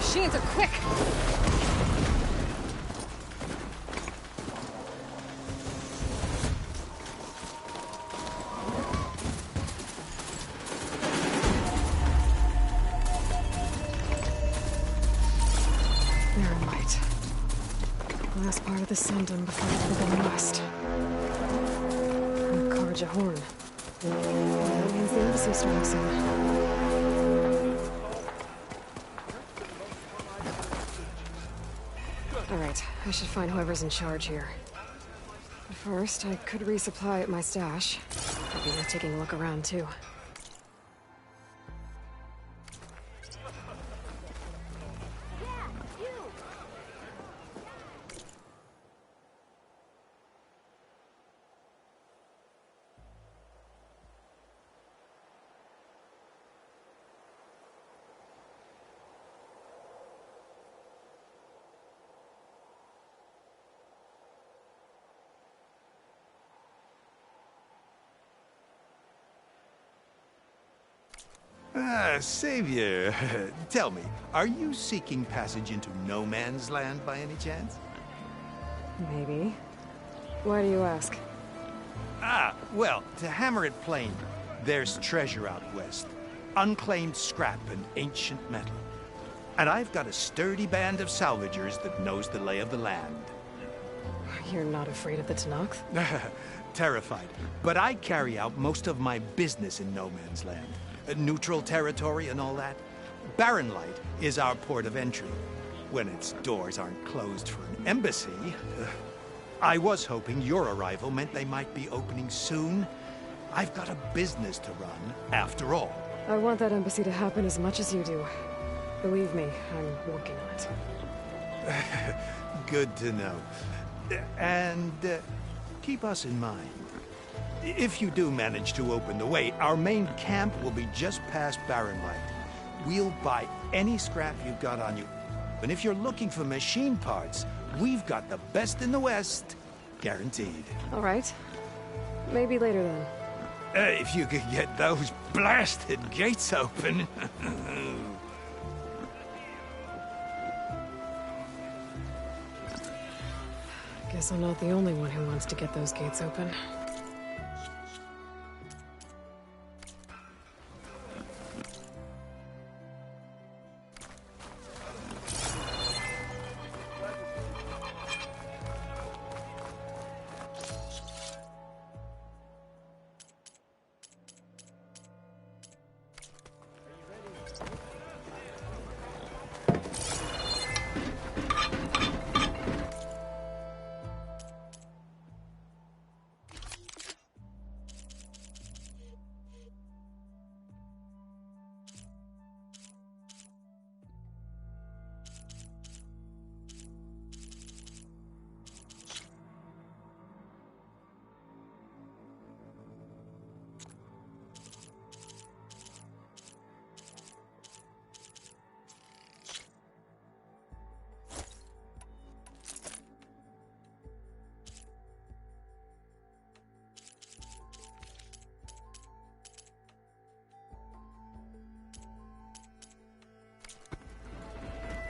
Machines are quick! Very light. Last part of the Sundom before moving west. Carja Horn. That means the embassy storm soon. Alright, I should find whoever's in charge here. But first, I could resupply at my stash. I'll be worth taking a look around, too. Savior, tell me, are you seeking passage into no man's land by any chance? Maybe. Why do you ask? Well, to hammer it plain, there's treasure out west. Unclaimed scrap and ancient metal. And I've got a sturdy band of salvagers that knows the lay of the land. You're not afraid of the Tenakth? Terrified. But I carry out most of my business in no man's land. Neutral territory and all that. Barren Light is our port of entry, when its doors aren't closed for an embassy. I was hoping your arrival meant they might be opening soon. I've got a business to run, after all. I want that embassy to happen as much as you do. Believe me, I'm working on it. Good to know. And keep us in mind. If you do manage to open the way, our main camp will be just past Barren Light. We'll buy any scrap you've got on you. And if you're looking for machine parts, we've got the best in the West. Guaranteed. All right. Maybe later then. If you could get those blasted gates open. Guess I'm not the only one who wants to get those gates open.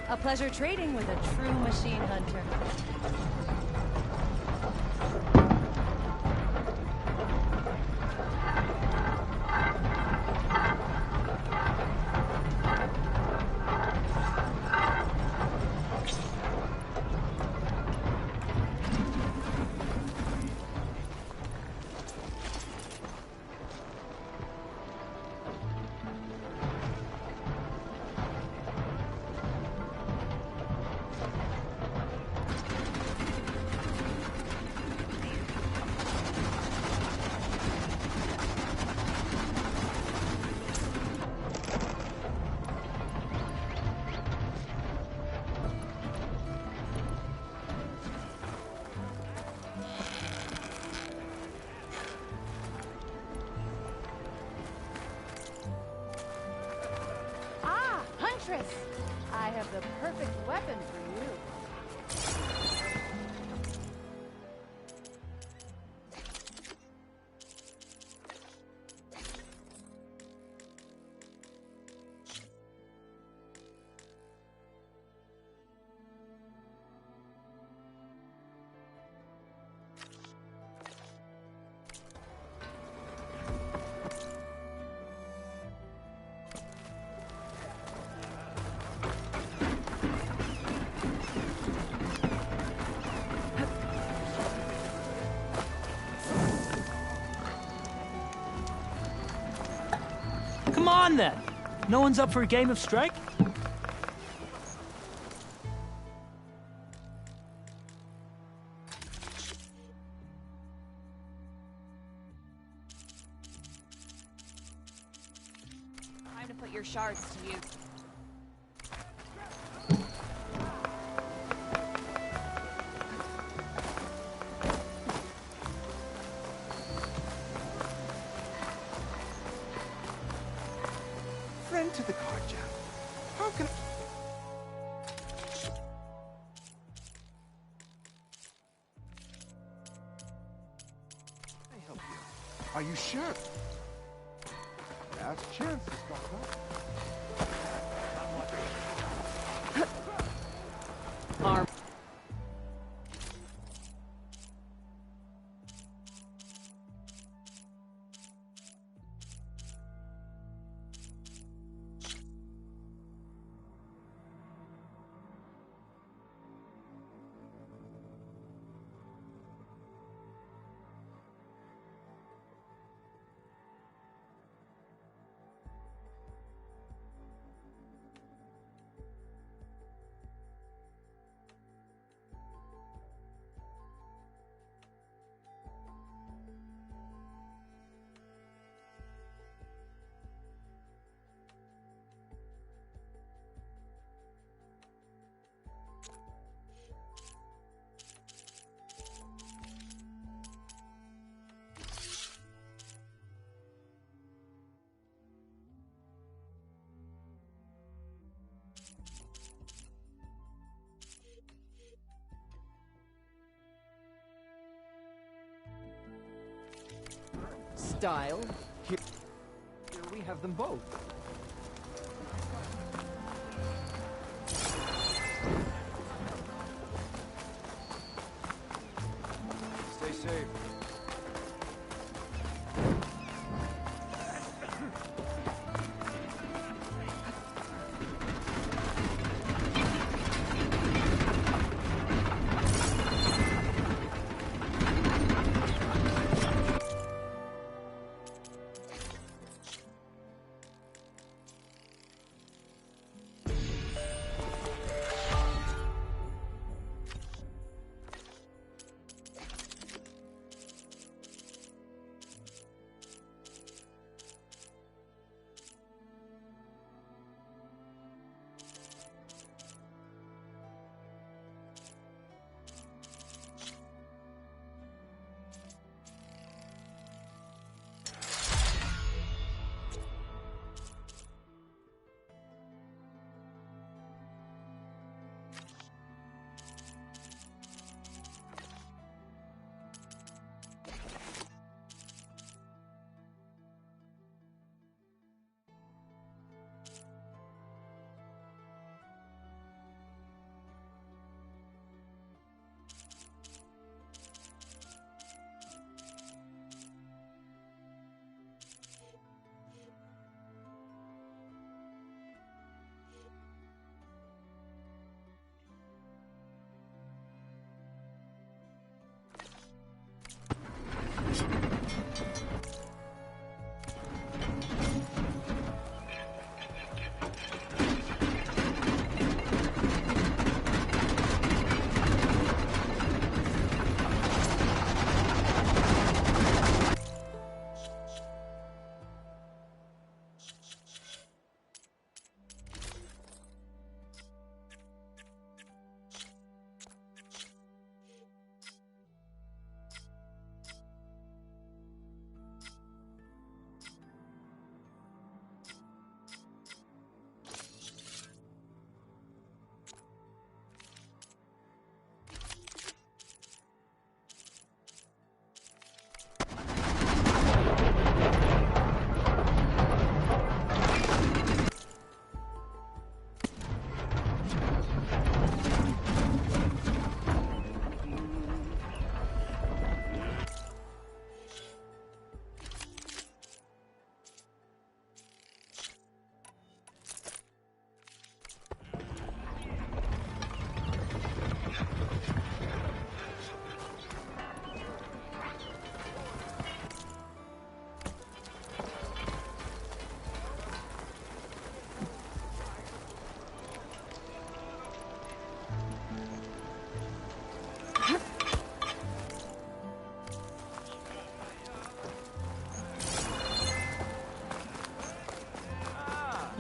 A pleasure trading with a true machine hunter. I have the perfect weapon for you. on then. No one's up for a game of strike? Time to put your shards to use. Friend to the card jam. How can I help you? Are you sure? Last chance, Doctor. Arm. Style. Here we have them both. Stay safe.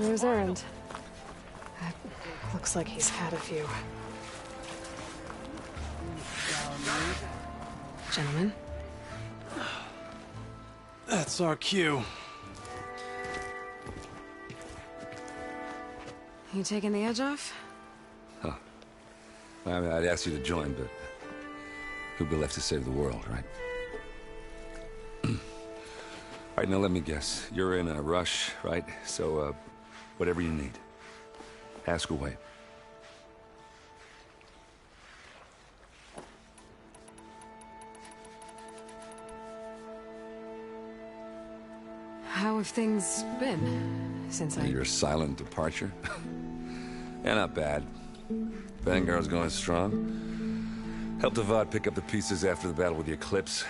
Where's Errand? Looks like he's had a few. Gentlemen? That's our cue. You taking the edge off? Huh. I mean, I'd ask you to join, but who'd be left to save the world, right? All right, now let me guess. You're in a rush, right? So, whatever you need, ask away. How have things been since Your silent departure? Yeah, not bad. Vanguard's going strong. Helped Avad pick up the pieces after the battle with the Eclipse.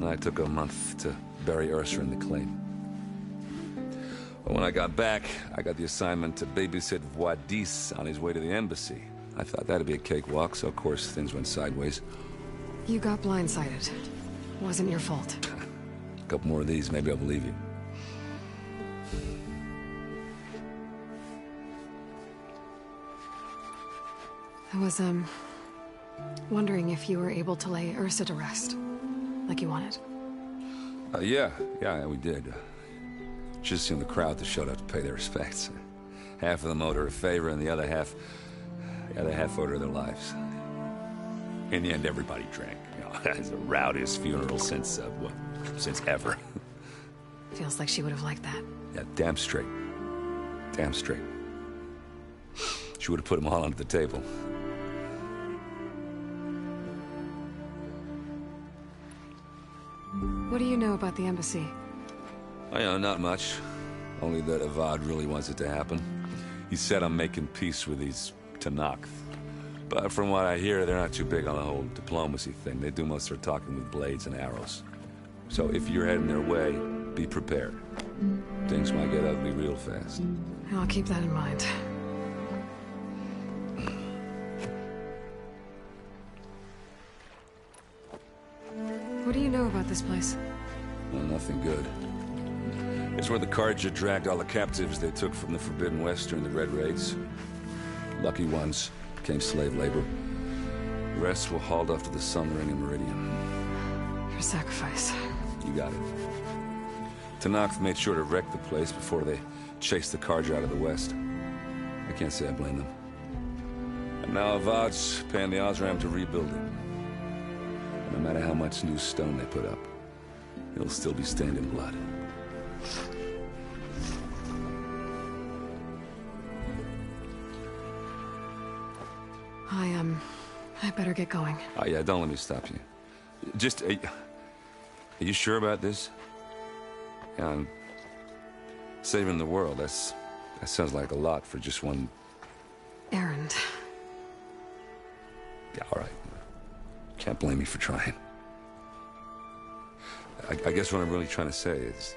I took a month to bury Ursa in the claim. But when I got back, I got the assignment to babysit Wadis on his way to the embassy. I thought that'd be a cakewalk, so of course things went sideways. You got blindsided. Wasn't your fault. A couple more of these, maybe I'll believe you. I was, wondering if you were able to lay Ursa to rest, like you wanted. Yeah, we did. Just the crowd that showed up to pay their respects. Half of them owed her a favor, and the other half owed her their lives. In the end, everybody drank. You know, it's the rowdiest funeral since ever. Feels like she would have liked that. Yeah, damn straight. Damn straight. She would have put them all under the table. What do you know about the embassy? Oh, yeah, not much. Only that Avad really wants it to happen. He said I'm making peace with these Tanakh. But from what I hear, they're not too big on the whole diplomacy thing. They do most of their talking with blades and arrows. So if you're heading their way, be prepared. Things might get ugly real fast. I'll keep that in mind. What do you know about this place? Well, nothing good. It's where the Carja dragged all the captives they took from the Forbidden West during the Red Raids. Lucky ones became slave labor. The rest were hauled off to the Sun Ring and Meridian. Your sacrifice. You got it. Tanakh made sure to wreck the place before they chased the Carja out of the West. I can't say I blame them. And now Avad's paying the Osram to rebuild it. And no matter how much new stone they put up, it'll still be stained in blood. I better get going. Oh, yeah, don't let me stop you. Just, are you sure about this? Yeah, I'm saving the world. That sounds like a lot for just one... Errand. Yeah, all right. Can't blame me for trying. I guess what I'm really trying to say is,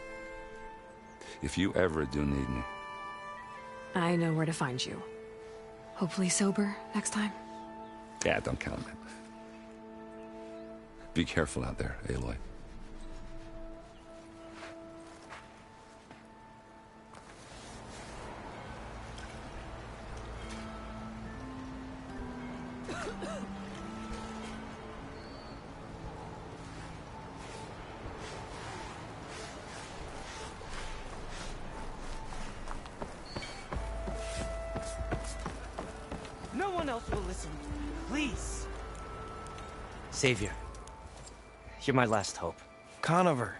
if you ever do need me... I know where to find you. Hopefully sober next time. Yeah, don't count on it. Be careful out there, Aloy. No one else will listen. Please. Savior, you're my last hope. Conover.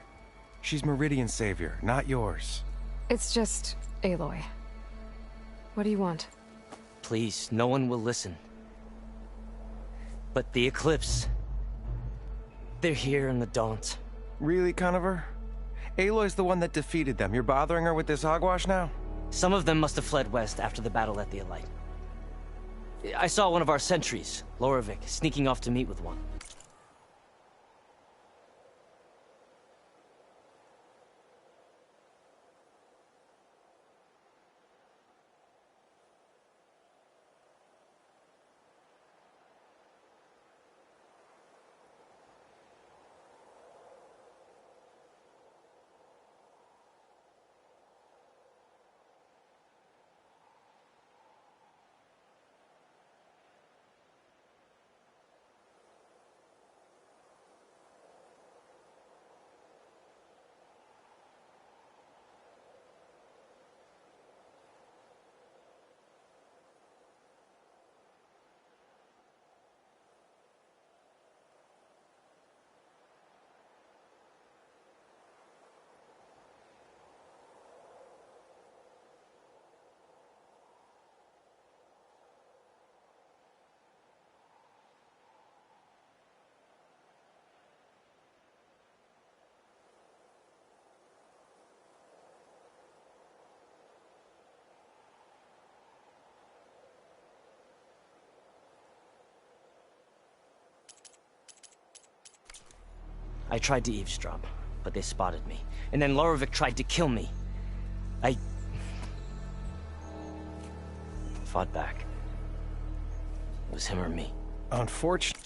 She's Meridian's savior, not yours. It's just Aloy. What do you want? Please, no one will listen. But the Eclipse... they're here in the Daunt. Really, Conover? Aloy's the one that defeated them. You're bothering her with this hogwash now? Some of them must have fled west after the battle at the Elite. I saw one of our sentries, Loravik, sneaking off to meet with one. I tried to eavesdrop, but they spotted me. And then Lorovic tried to kill me. I fought back. It was him or me. Unfortunately.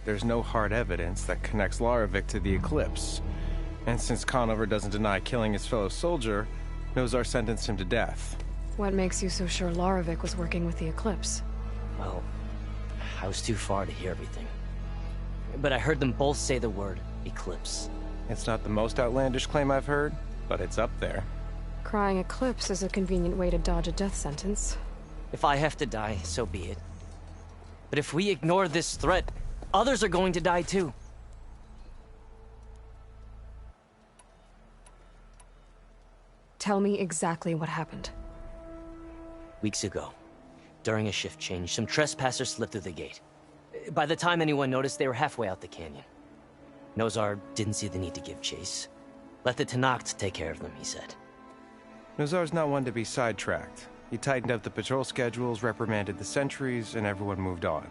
There's no hard evidence that connects Lorovic to the Eclipse. And since Conover doesn't deny killing his fellow soldier, Nozar sentenced him to death. What makes you so sure Lorovic was working with the Eclipse? Well, I was too far to hear everything. But I heard them both say the word Eclipse. It's not the most outlandish claim I've heard, but it's up there. Crying Eclipse is a convenient way to dodge a death sentence. If I have to die, so be it. But if we ignore this threat, others are going to die too. Tell me exactly what happened. Weeks ago, during a shift change, some trespassers slipped through the gate. By the time anyone noticed, they were halfway out the canyon. Nozar didn't see the need to give chase. Let the Tenakth take care of them, he said. Nozar's not one to be sidetracked. He tightened up the patrol schedules, reprimanded the sentries, and everyone moved on.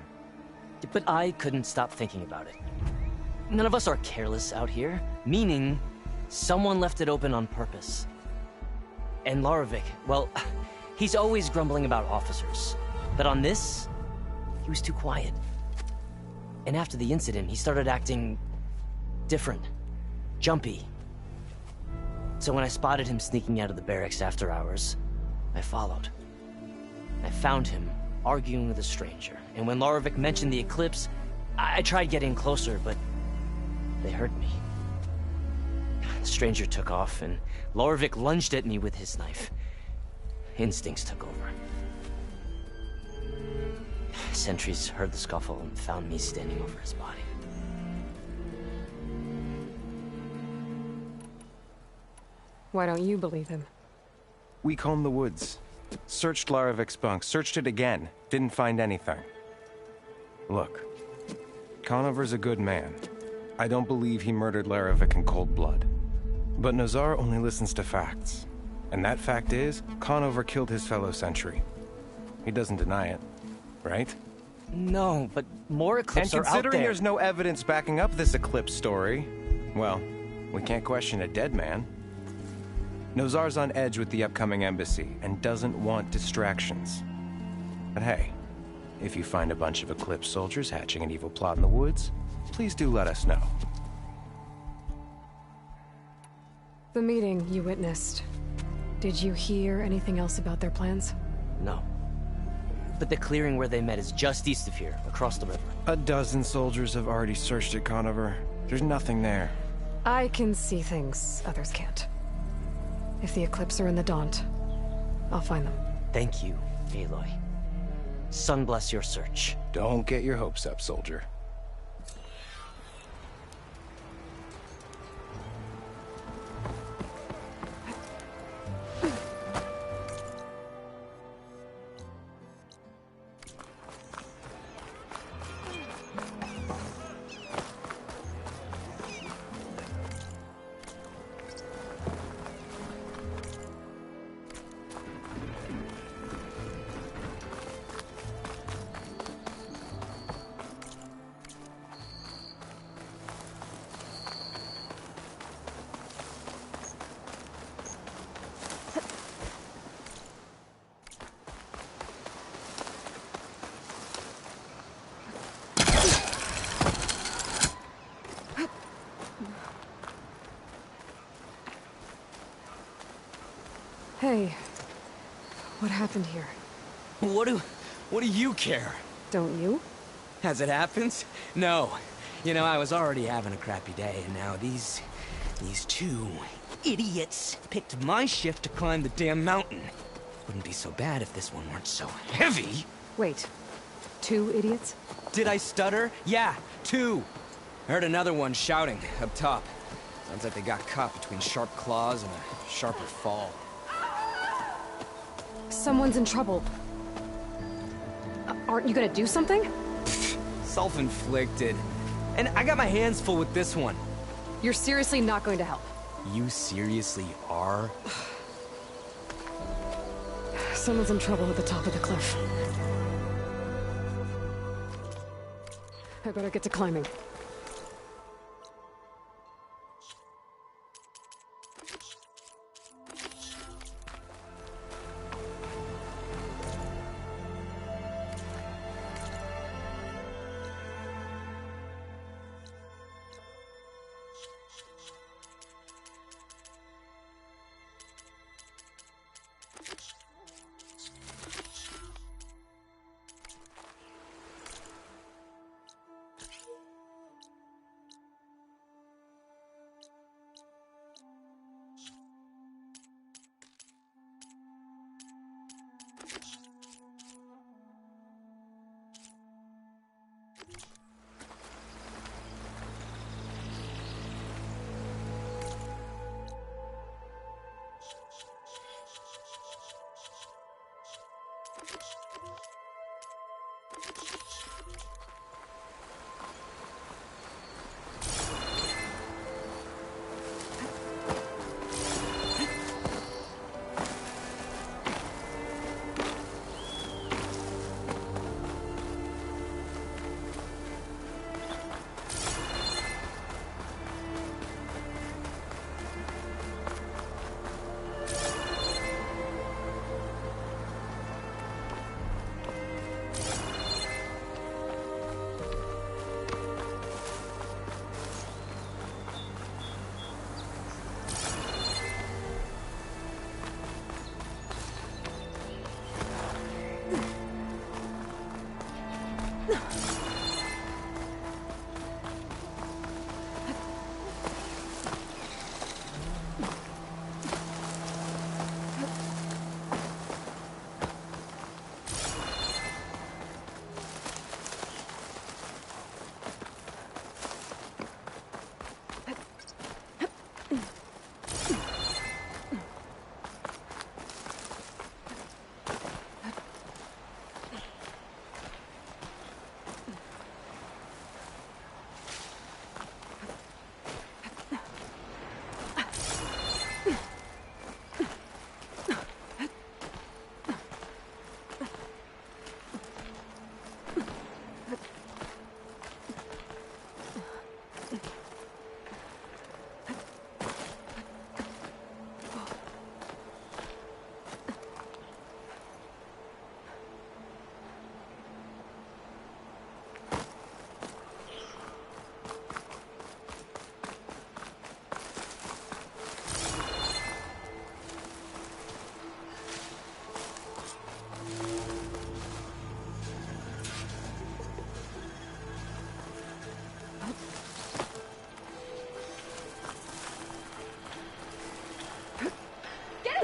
But I couldn't stop thinking about it. None of us are careless out here, meaning someone left it open on purpose. And Lorovic, well, he's always grumbling about officers. But on this, he was too quiet. And after the incident, he started acting different, jumpy. So when I spotted him sneaking out of the barracks after hours, I followed. I found him arguing with a stranger, and when Lorovic mentioned the Eclipse, I tried getting closer, but they heard me. The stranger took off, and Lorovic lunged at me with his knife. Instincts took over. Sentries heard the scuffle and found me standing over his body. Why don't you believe him? We combed the woods. Searched Larovic's bunk, searched it again. Didn't find anything. Look, Conover's a good man. I don't believe he murdered Lorovic in cold blood. But Nozar only listens to facts. And that fact is, Conover killed his fellow sentry. He doesn't deny it, right? No, but more Eclipse are out there. And considering there's no evidence backing up this Eclipse story, well, we can't question a dead man. Nozar's on edge with the upcoming embassy and doesn't want distractions. But hey, if you find a bunch of Eclipse soldiers hatching an evil plot in the woods, please do let us know. The meeting you witnessed. Did you hear anything else about their plans? No. But the clearing where they met is just east of here, across the river. A dozen soldiers have already searched it, Conover. There's nothing there. I can see things others can't. If the Eclipse are in the Daunt, I'll find them. Thank you, Aloy. Sun bless your search. Don't get your hopes up, soldier. Hey, what happened here? What do you care? Don't you? As it happens? No. You know, I was already having a crappy day, and now these two idiots picked my shift to climb the damn mountain. Wouldn't be so bad if this one weren't so heavy. Wait. 2 idiots? Did I stutter? Yeah, 2. I heard another one shouting up top. Sounds like they got caught between sharp claws and a sharper fall. Someone's in trouble. Aren't you gonna do something? Self-inflicted. And I got my hands full with this one. You're seriously not going to help? You seriously are? Someone's in trouble at the top of the cliff. I better get to climbing.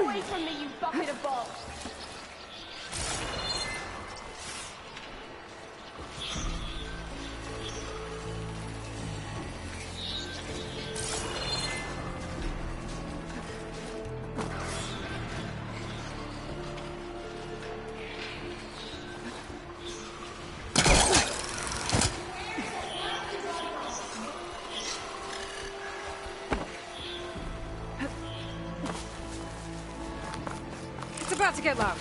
Away from me, you bucket of balls! It's about to get loud.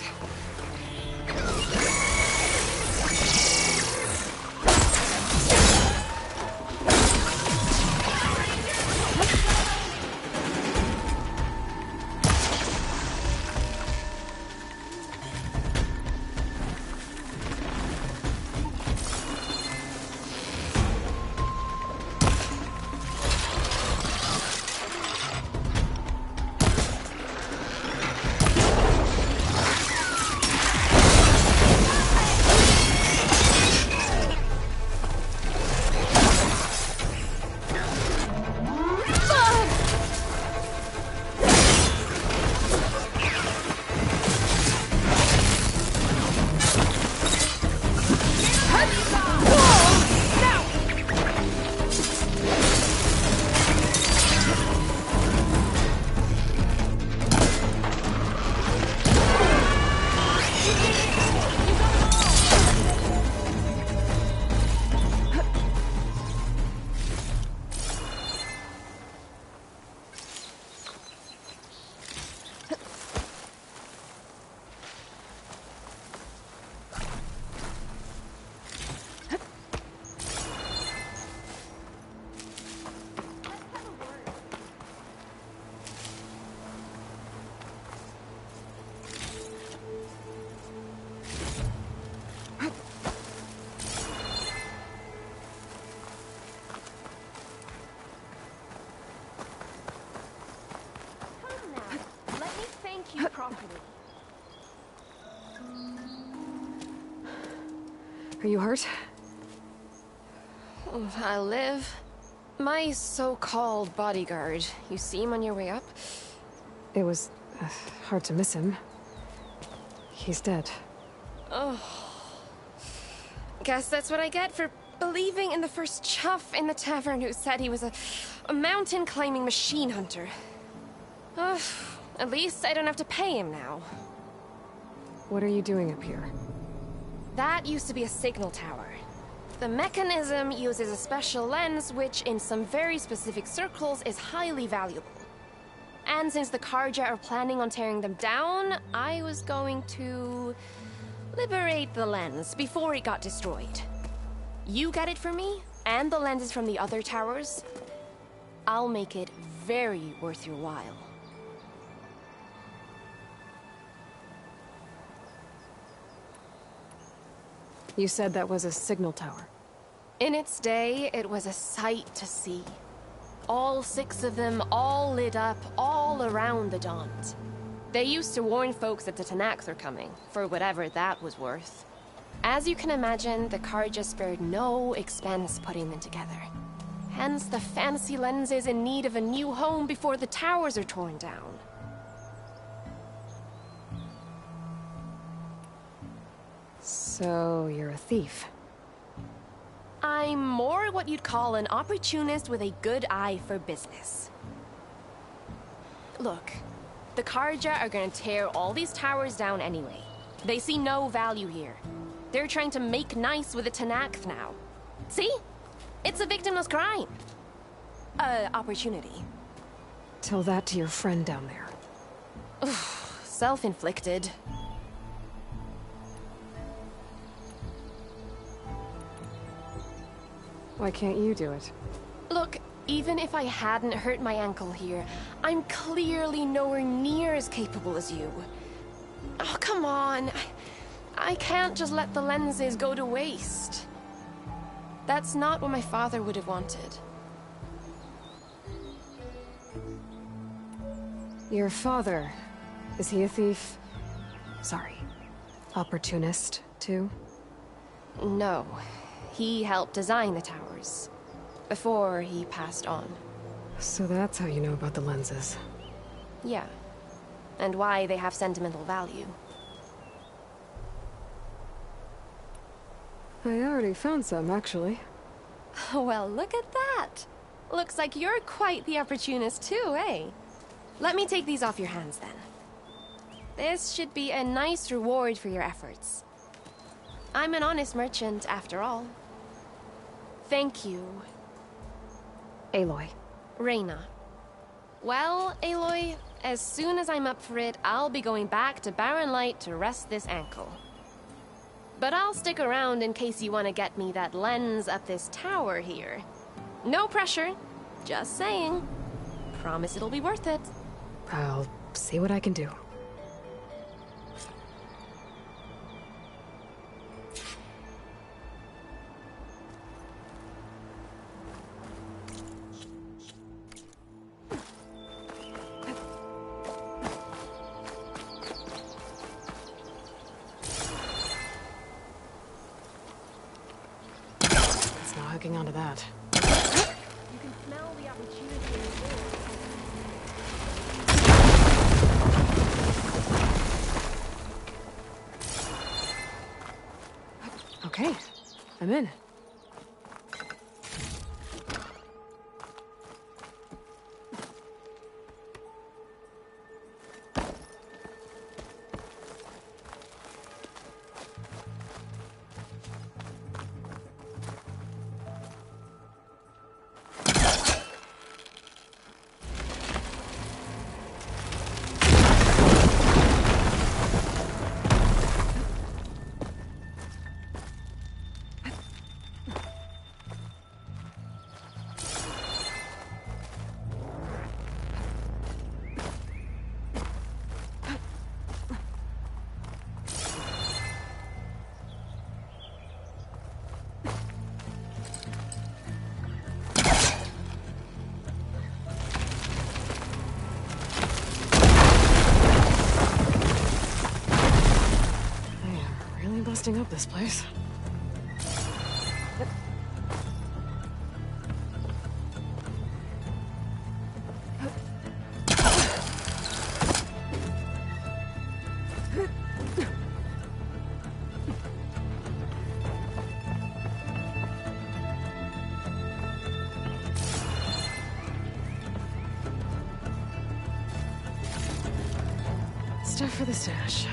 property. Are you hurt? I'll live. My so-called bodyguard. You see him on your way up? It was hard to miss him. He's dead. Oh. Guess that's what I get for believing in the first chuff in the tavern who said he was a mountain-climbing machine hunter. At least I don't have to pay him now. What are you doing up here? That used to be a signal tower. The mechanism uses a special lens which, in some very specific circles, is highly valuable. And since the Karja are planning on tearing them down, I was going to liberate the lens before it got destroyed. You get it for me, and the lenses from the other towers. I'll make it very worth your while. You said that was a signal tower. In its day, it was a sight to see. All 6 of them, all lit up, all around the Dawns. They used to warn folks that the Tanakhs are coming, for whatever that was worth. As you can imagine, the Karja spared no expense putting them together. Hence the fancy lenses in need of a new home before the towers are torn down. So, you're a thief. I'm more what you'd call an opportunist with a good eye for business. Look, the Karja are gonna tear all these towers down anyway. They see no value here. They're trying to make nice with the Tanakh now. See? It's a victimless crime. Opportunity. Tell that to your friend down there. Self-inflicted. Why can't you do it? Look, even if I hadn't hurt my ankle here, I'm clearly nowhere near as capable as you. Oh, come on. I can't just let the lenses go to waste. That's not what my father would have wanted. Your father, is he a thief? Sorry, opportunist, too? No. He helped design the towers. Before he passed on. So that's how you know about the lenses. Yeah. And why they have sentimental value. I already found some, actually. Well, look at that! Looks like you're quite the opportunist too, eh? Let me take these off your hands, then. This should be a nice reward for your efforts. I'm an honest merchant, after all. Thank you. Aloy. Reyna. Well, Aloy, as soon as I'm up for it, I'll be going back to Barren Light to rest this ankle. But I'll stick around in case you want to get me that lens up this tower here. No pressure. Just saying. Promise it'll be worth it. I'll see what I can do. Hooking onto that. You can smell the opportunity in the air. Okay, I'm in. busting up this place. Stuff for the stash.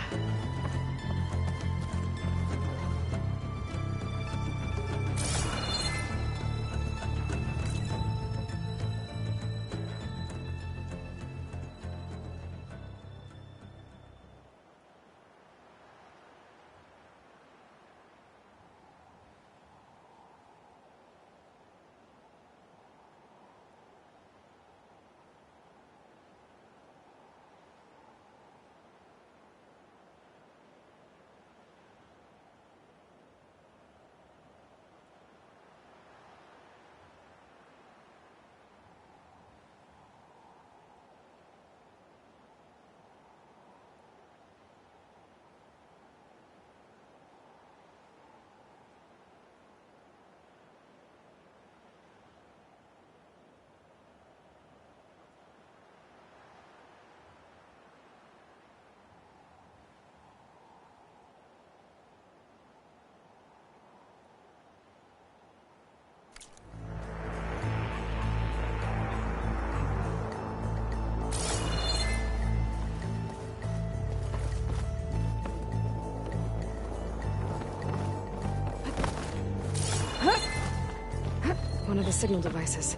One of the signal devices.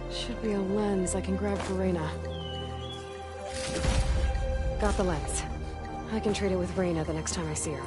Should be a lens I can grab for Reyna. Got the lens. I can trade it with Reyna the next time I see her.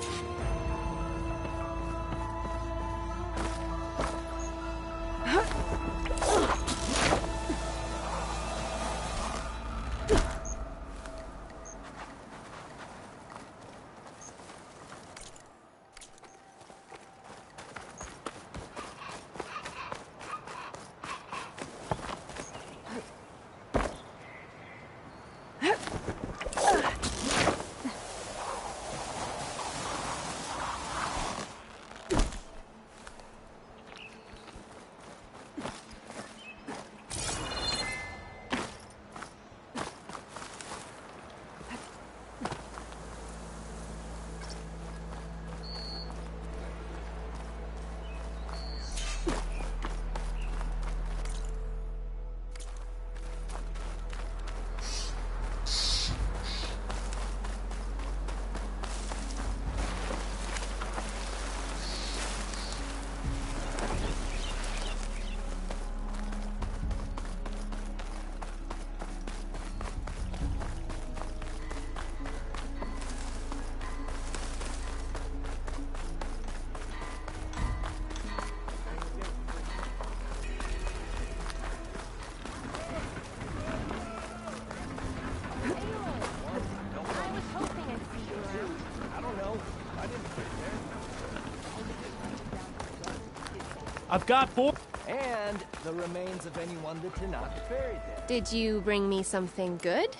I've got 4. And the remains of anyone that did not buried there. Did you bring me something good?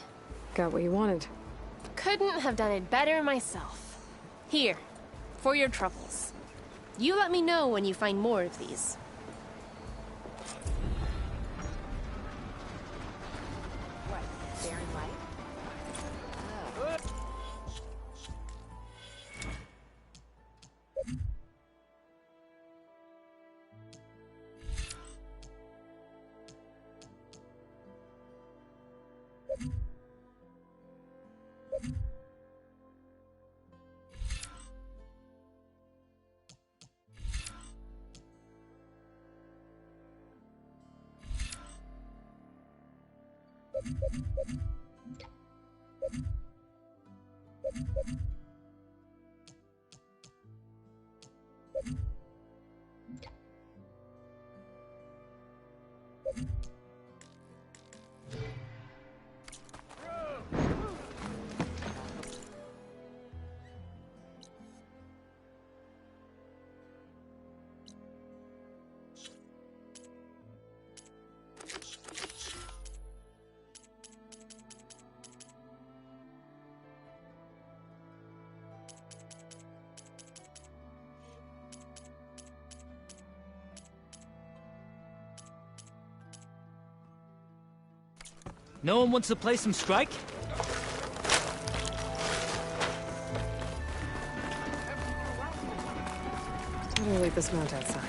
Got what you wanted. Couldn't have done it better myself. Here, for your troubles. You let me know when you find more of these. No one wants to play some Strike? Better leave this mount outside.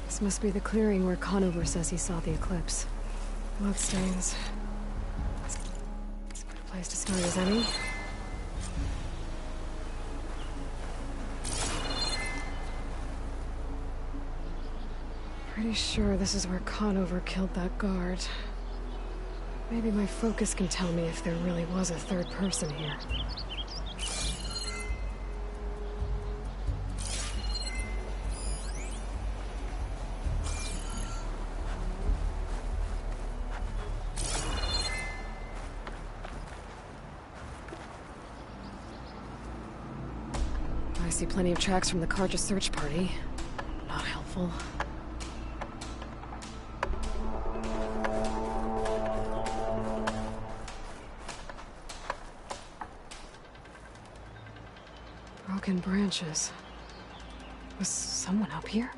This must be the clearing where Conover says he saw the eclipse. Bloodstains. As good a place to start as any. Pretty sure this is where Conover killed that guard. Maybe my focus can tell me if there really was a third person here. I see plenty of tracks from the Carja search party. Not helpful. Broken branches. Was someone up here?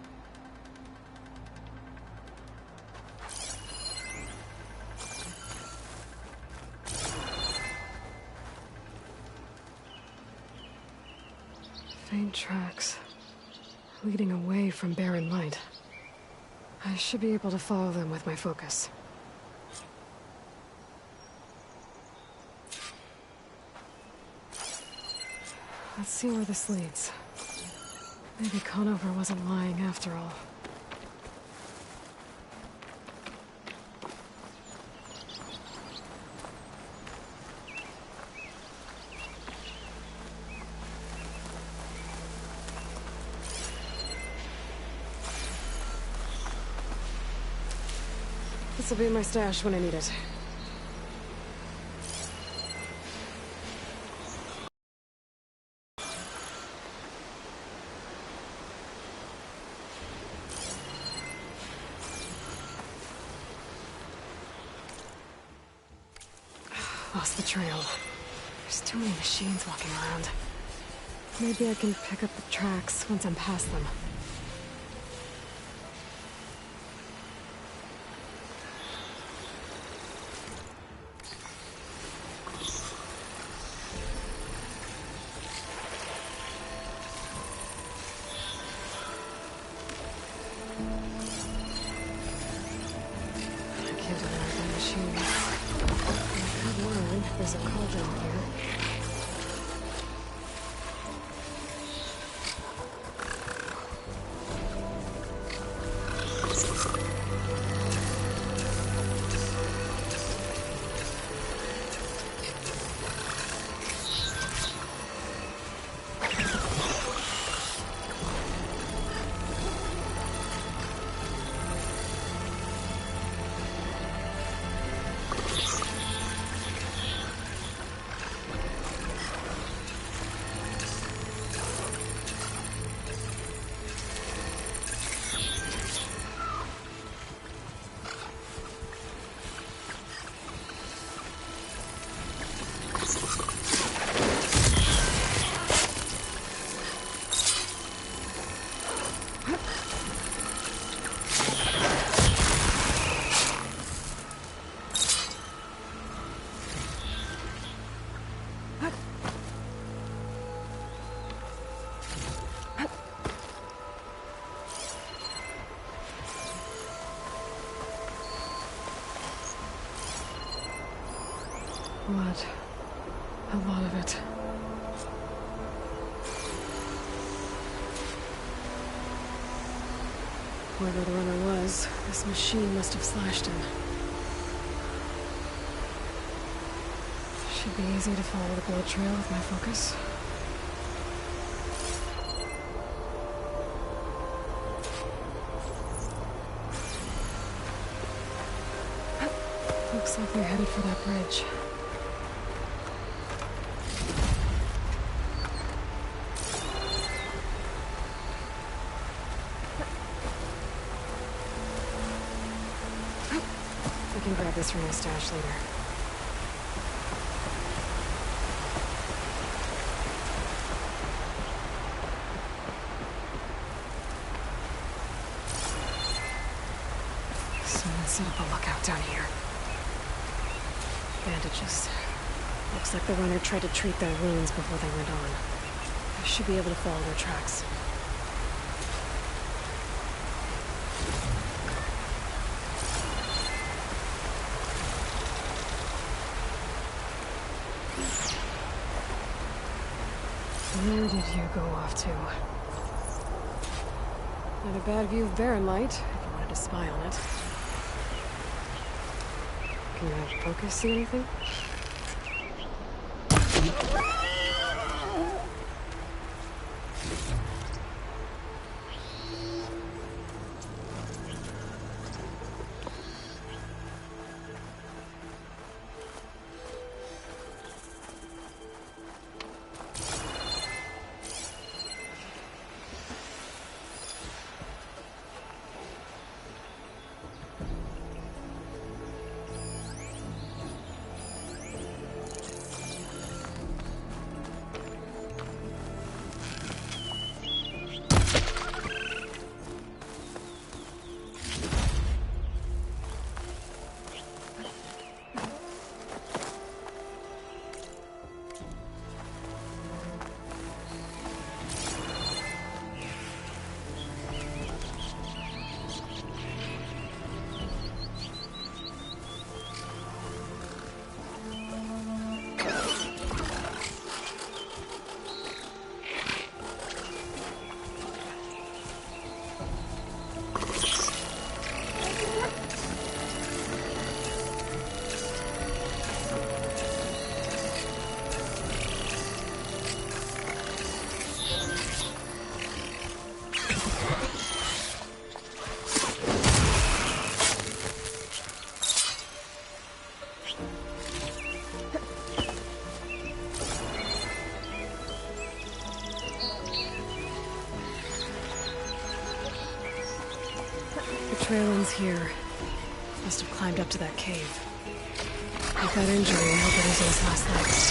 Faint tracks, leading away from barren light. I should be able to follow them with my focus. Let's see where this leads. Maybe Conover wasn't lying after all. This'll be my stash when I need it. Lost the trail. There's too many machines walking around. Maybe I can pick up the tracks once I'm past them. I can't avoid the machines. Good word, there's a call down here. Blood. A lot of it. Whoever the runner was, this machine must have slashed him. Should be easy to follow the blood trail with my focus. Looks like they're headed for that bridge. I can grab this from my stash later. Someone set up a lookout down here. Bandages. Looks like the runner tried to treat their wounds before they went on. I should be able to follow their tracks. Where did you go off to? Not a bad view of Barren Light, if you wanted to spy on it. Can my focus see anything? The trail ends here. Must have climbed up to that cave. With that injury, I hope it isn't his last legs.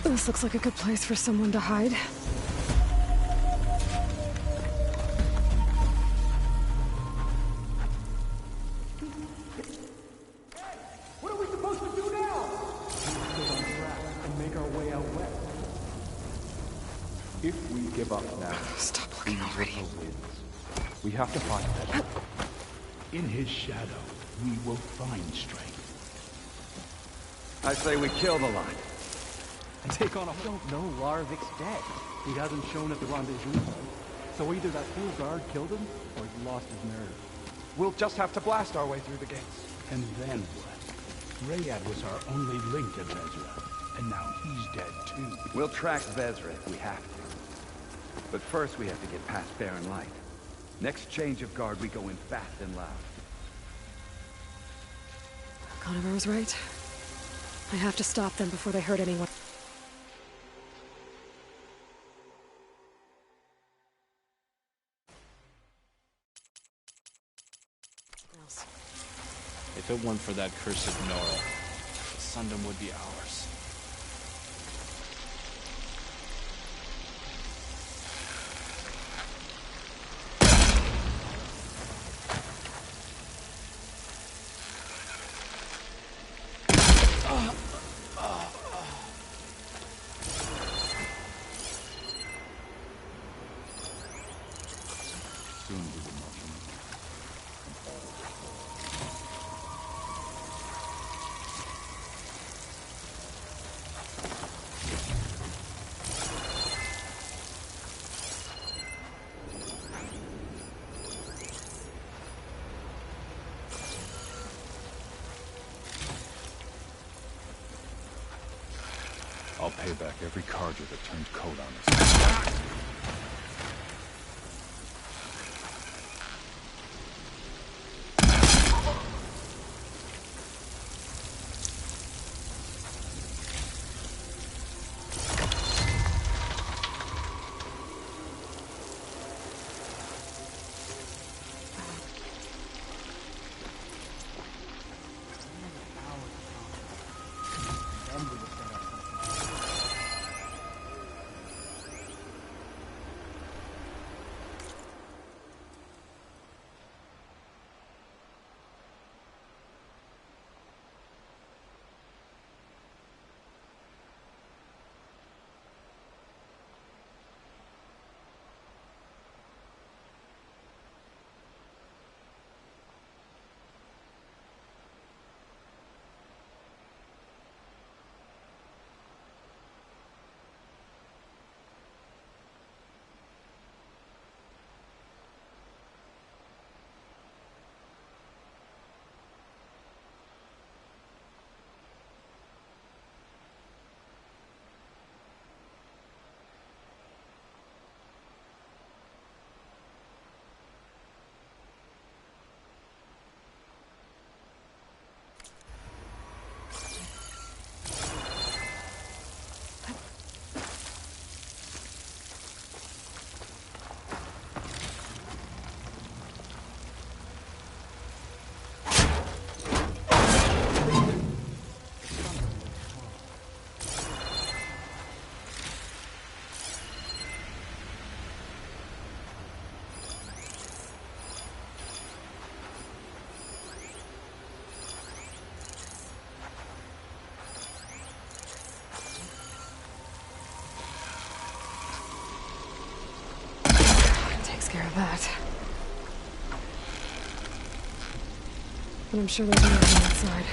This looks like a good place for someone to hide. What are we supposed to do now? We stay on track and make our way out west. If we give up now, Stop looking already. we have to find it. In his shadow, we will find strength. I say we kill the line. and take on a... I don't know. Larvik's dead. He hasn't shown at the rendezvous point. So either that fool guard killed him, or he lost his nerve. We'll just have to blast our way through the gates. And then what? Rayad was our only link to Vezra, and now he's dead too. We'll track Vezra if we have to. But first we have to get past Barren Light. Next change of guard, we go in fast and loud. Conover was right. I have to stop them before they hurt anyone. If it weren't for that cursed Nora, Sundom would be ours. I'll pay back every carja that turned coat on us. Care of that. But I'm sure there's nothing outside.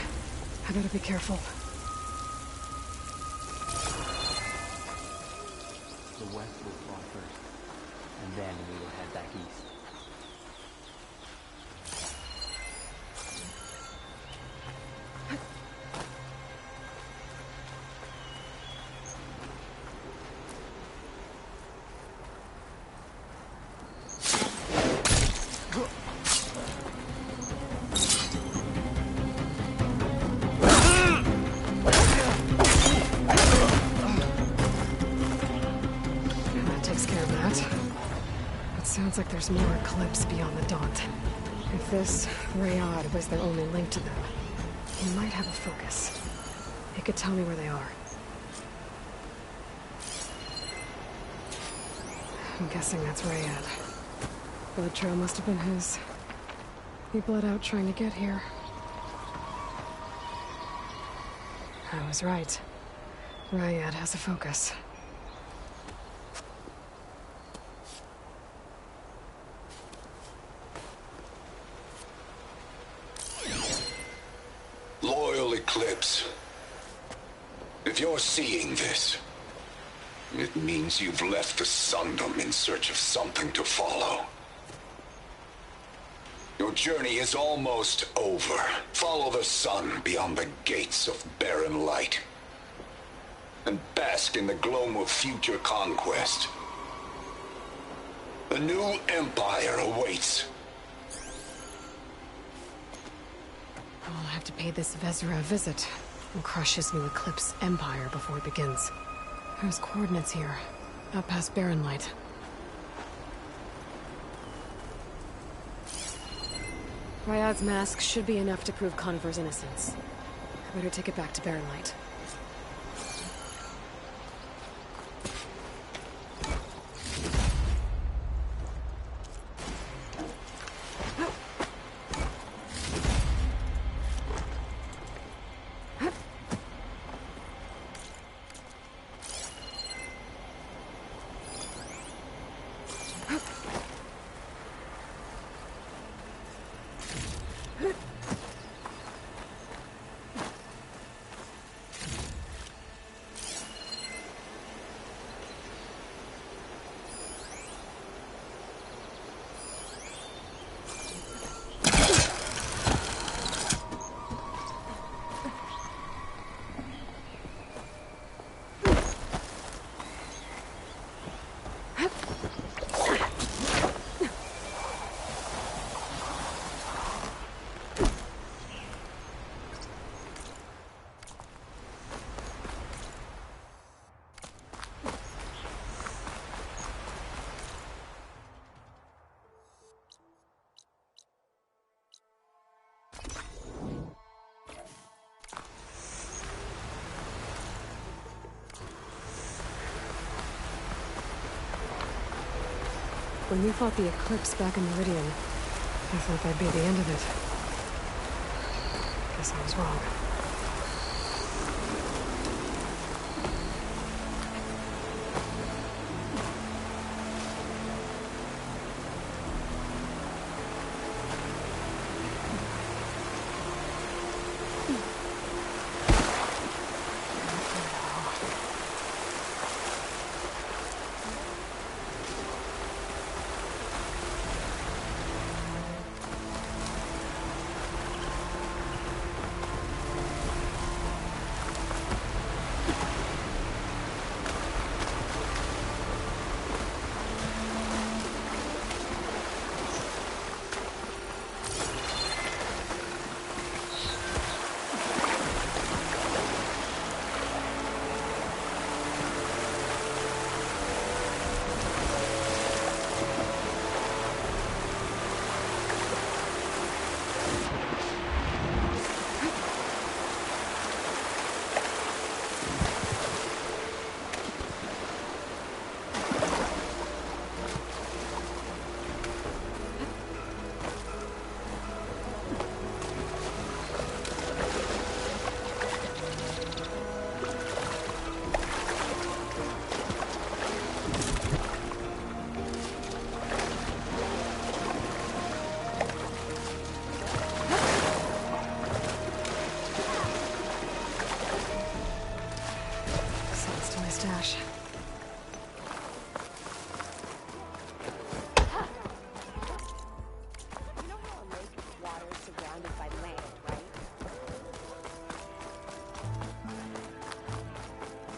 I better be careful. The west will fall first, and then we will head back east. Sounds like there's more eclipse beyond the Daunt. If this Rayad was their only link to them, he might have a focus. He could tell me where they are. I'm guessing that's Rayad. Blood trail must have been his. He bled out trying to get here. I was right. Rayad has a focus. Loyal Eclipse. If If you're seeing this, it means you've left the Sundom in search of something to follow. Your journey is almost over. Follow the sun beyond the gates of barren light, and bask in the glow of future conquest. The new empire awaits. I'll have to pay this Vezra a visit and crush his new Eclipse empire before it begins. There's coordinates here, up past barren light. Ryad's mask should be enough to prove Conover's innocence. I better take it back to barren light. When we fought the Eclipse back in Meridian, I thought that'd be the end of it. Guess I was wrong.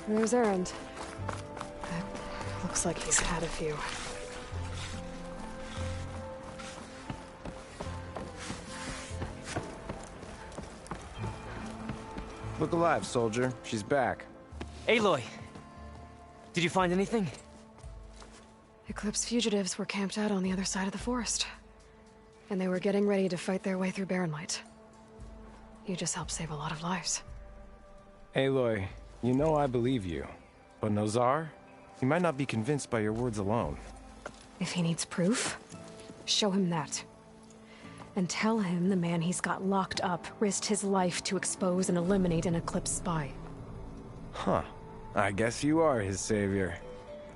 There's Erend. Looks like he's had a few. Look alive, soldier. She's back. Aloy! Did you find anything? Eclipse fugitives were camped out on the other side of the forest. And they were getting ready to fight their way through barren light. You just helped save a lot of lives. Aloy, you know I believe you. But Nozar? He might not be convinced by your words alone. If he needs proof, show him that. And tell him the man he's got locked up risked his life to expose and eliminate an Eclipse spy. Huh. I guess you are his savior.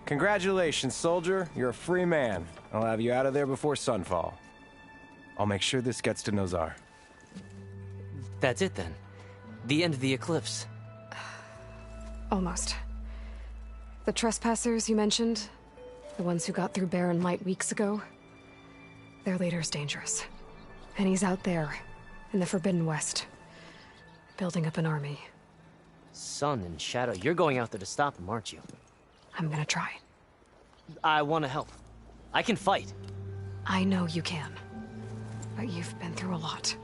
Congratulations, soldier. You're a free man. I'll have you out of there before sunfall. I'll make sure this gets to Nozar. That's it then. The end of the Eclipse. Almost. The trespassers you mentioned, the ones who got through Barren Light weeks ago, their leader's dangerous. And he's out there, in the Forbidden West, building up an army. Sun and Shadow, you're going out there to stop him, aren't you? I'm gonna try. I want to help. I can fight. I know you can. But you've been through a lot.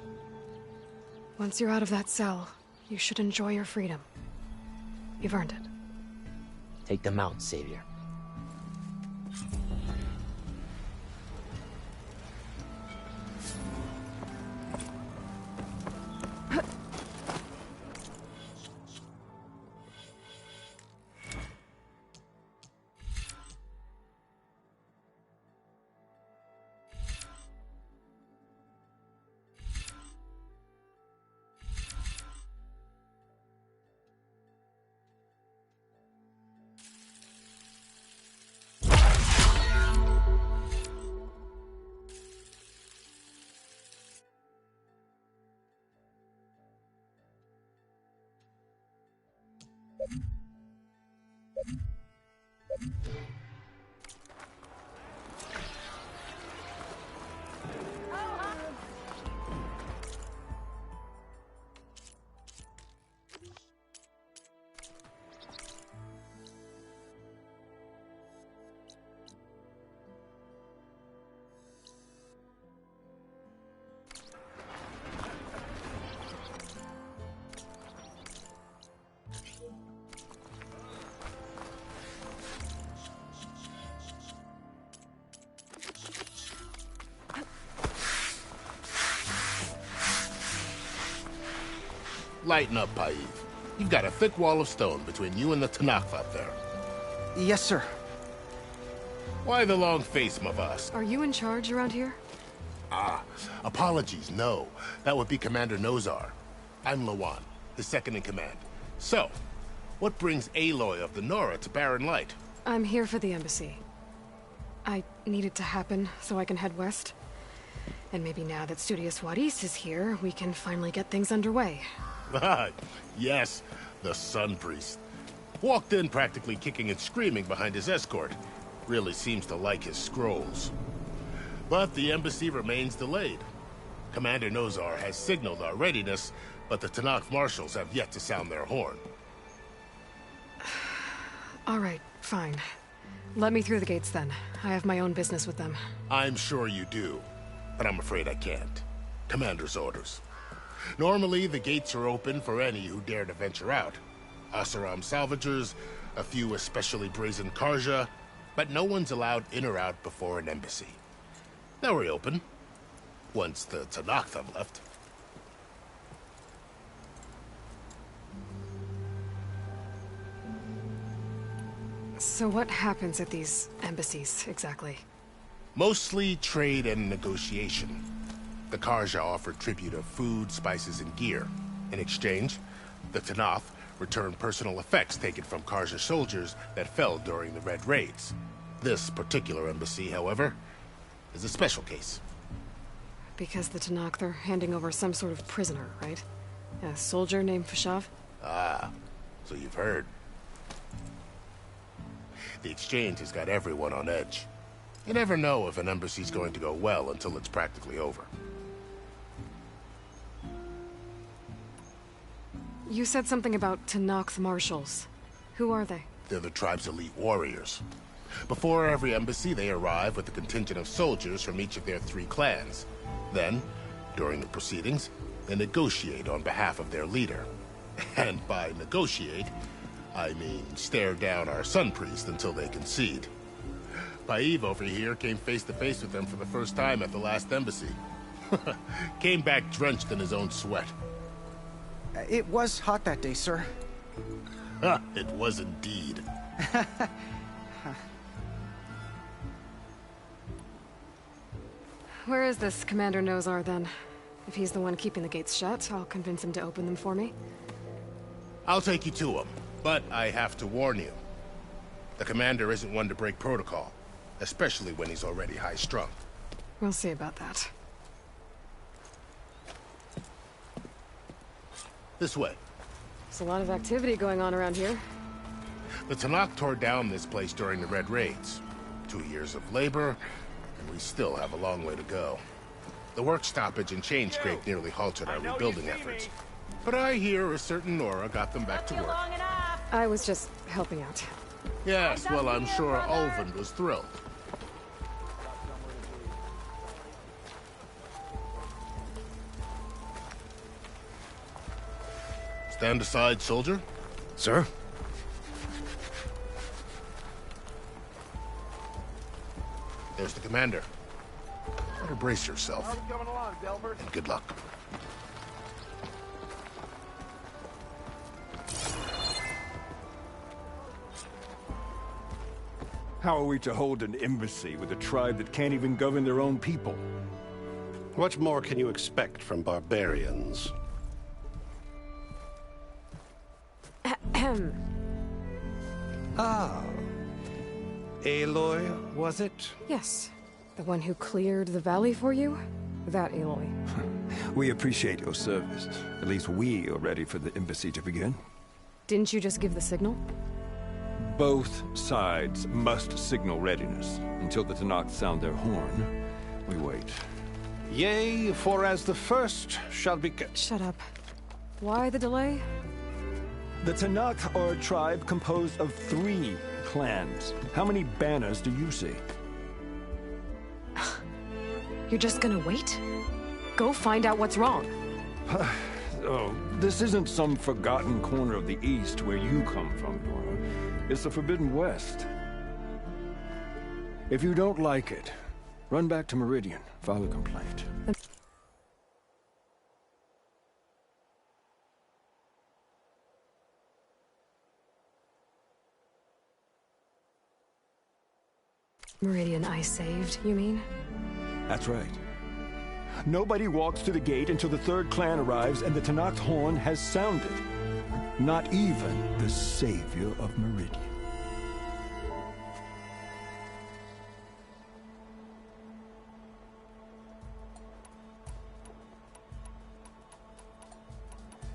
Once you're out of that cell, you should enjoy your freedom. You've earned it. Take them out, Savior. Lighten up, Paiv. You've got a thick wall of stone between you and the Tanakh up there. Yes, sir. Why the long face, Mavas? Are you in charge around here? Ah, apologies, no. That would be Commander Nozar. I'm Lawan, his second in command. So, what brings Aloy of the Nora to Barren Light? I'm here for the embassy. I need it to happen so I can head west. And maybe now that Studious Wadis is here, we can finally get things underway. Yes, the Sun Priest. Walked in practically kicking and screaming behind his escort. Really seems to like his scrolls. But the embassy remains delayed. Commander Nozar has signaled our readiness, but the Tanakh marshals have yet to sound their horn. All right, fine. Let me through the gates then. I have my own business with them. I'm sure you do, but I'm afraid I can't. Commander's orders. Normally, the gates are open for any who dare to venture out. Asaram salvagers, a few especially brazen Karja, but no one's allowed in or out before an embassy. They'll reopen, once the Tanakh have left. So what happens at these embassies, exactly? Mostly trade and negotiation. The Karja offer tribute of food, spices, and gear. In exchange, the Tanakh return personal effects taken from Karja soldiers that fell during the Red Raids. This particular embassy, however, is a special case. Because the Tanakh, they're handing over some sort of prisoner, right? A soldier named Fashav? Ah, so you've heard. The exchange has got everyone on edge. You never know if an embassy's going to go well until it's practically over. You said something about Tanakh's marshals. Who are they? They're the tribe's elite warriors. Before every embassy, they arrive with a contingent of soldiers from each of their 3 clans. Then, during the proceedings, they negotiate on behalf of their leader. And by negotiate, I mean stare down our Sun Priest until they concede. Paiv over here came face to face with them for the first time at the last embassy. Came back drenched in his own sweat. It was hot that day, sir. It was indeed. Where is this Commander Nozar, then? If he's the one keeping the gates shut, I'll convince him to open them for me. I'll take you to him, but I have to warn you. The commander isn't one to break protocol, especially when he's already high-strung. We'll see about that. This way. There's a lot of activity going on around here. The Tanakh tore down this place during the Red Raids. 2 years of labor, and we still have a long way to go. The work stoppage and change crate nearly halted our rebuilding efforts. But I hear a certain Nora got them back to work. I was just helping out. Yes, well, I'm sure Ulvin was thrilled. Stand aside, soldier. Sir? There's the commander. Better brace yourself. And good luck. How are we to hold an embassy with a tribe that can't even govern their own people? What more can you expect from barbarians? Ah. Aloy, was it? Yes. The one who cleared the valley for you? That Aloy. We appreciate your service. At least we are ready for the embassy to begin. Didn't you just give the signal? Both sides must signal readiness. Until the Tanakh sound their horn, we wait. Yea, for as the first shall be... Shut up. Why the delay? The Tanakh are a tribe composed of 3 clans. How many banners do you see? You're just gonna wait? Go find out what's wrong. Oh, this isn't some forgotten corner of the East where you come from, Nora. It's the Forbidden West. If you don't like it, run back to Meridian, file a complaint. Meridian I saved, you mean? That's right. Nobody walks to the gate until the 3rd clan arrives and the Tanakh horn has sounded. Not even the savior of Meridian.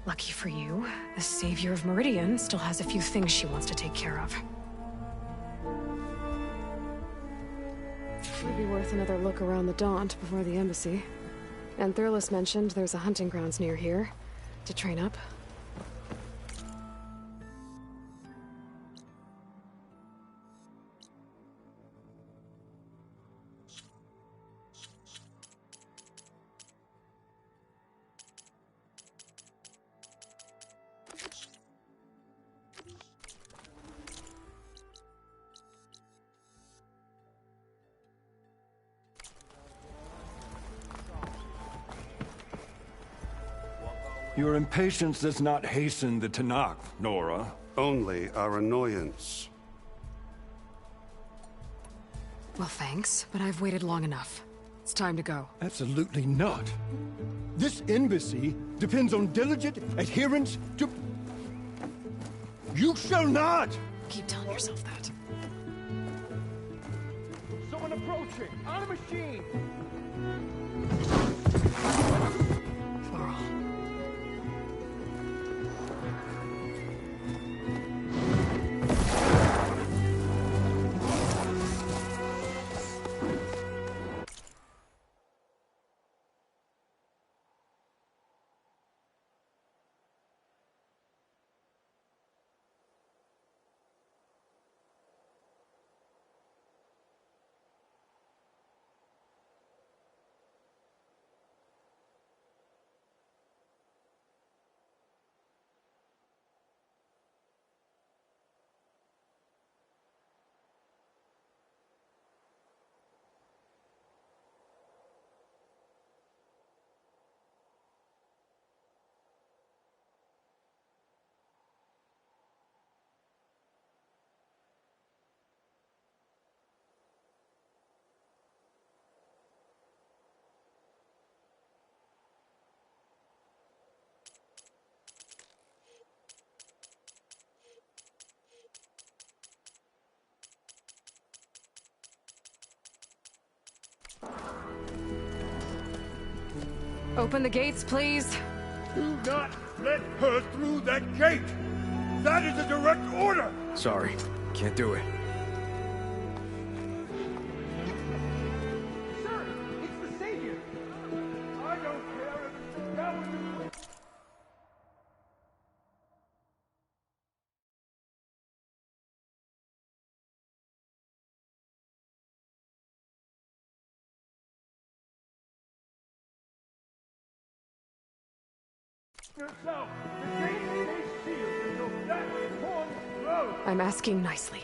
Lucky for you, the savior of Meridian still has a few things she wants to take care of. Would be worth another look around the Daunt before the embassy. And Thurlis mentioned there's a hunting grounds near here to train up. Your impatience does not hasten the Tanakh, Nora. Only our annoyance. Well, thanks, but I've waited long enough. It's time to go. Absolutely not. This embassy depends on diligent adherence to... You shall not! Keep telling yourself that. Someone approaching! On a machine! Laurel. Open the gates, please. Do not let her through that gate! That is a direct order! Sorry, can't do it. Sir, it's the Savior! I don't care if that was yourself. The gate stays sealed until that horn blows. I'm asking nicely.